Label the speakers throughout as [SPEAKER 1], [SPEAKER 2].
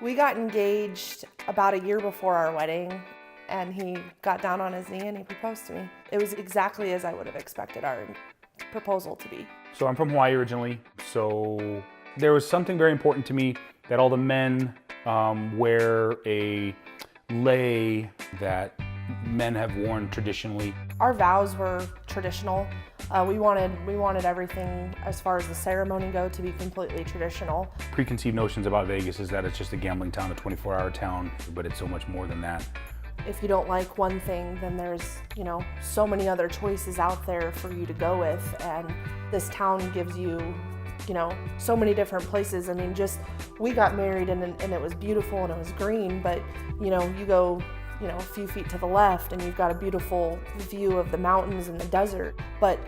[SPEAKER 1] We got engaged about a year before our wedding, and he got down on his knee and he proposed to me. It was exactly as I would have expected our proposal to be.
[SPEAKER 2] So I'm from Hawaii originally, so there was something very important to me that all the men wear a lei that men have worn traditionally.
[SPEAKER 1] Our vows were traditional. We wanted everything as far as the ceremony go to be completely traditional.
[SPEAKER 2] Preconceived notions about Vegas is that it's just a gambling town, a 24-hour town, but it's so much more than that.
[SPEAKER 1] If you don't like one thing, then there's, so many other choices out there for you to go with, and this town gives you, so many different places. I mean, we got married and it was beautiful and it was green, but you go a few feet to the left and you've got a beautiful view of the mountains and the desert. But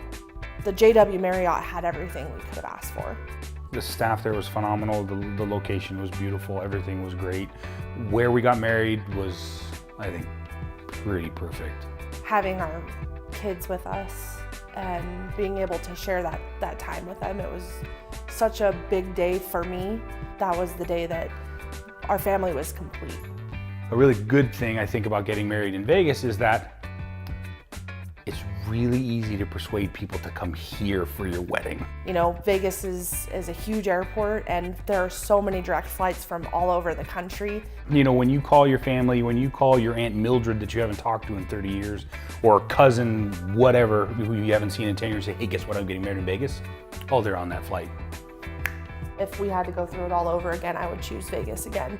[SPEAKER 1] the JW Marriott had everything we could have asked for.
[SPEAKER 2] The staff there was phenomenal, the location was beautiful, everything was great. Where we got married was, I think, pretty perfect.
[SPEAKER 1] Having our kids with us and being able to share that time with them, it was such a big day for me. That was the day that our family was complete.
[SPEAKER 2] A really good thing I think about getting married in Vegas is that it's really easy to persuade people to come here for your wedding.
[SPEAKER 1] Vegas is a huge airport, and there are so many direct flights from all over the country.
[SPEAKER 2] When you call your family, when you call your Aunt Mildred that you haven't talked to in 30 years, or cousin whatever who you haven't seen in 10 years, say, hey, guess what, I'm getting married in Vegas? Oh, they're on that flight.
[SPEAKER 1] If we had to go through it all over again, I would choose Vegas again.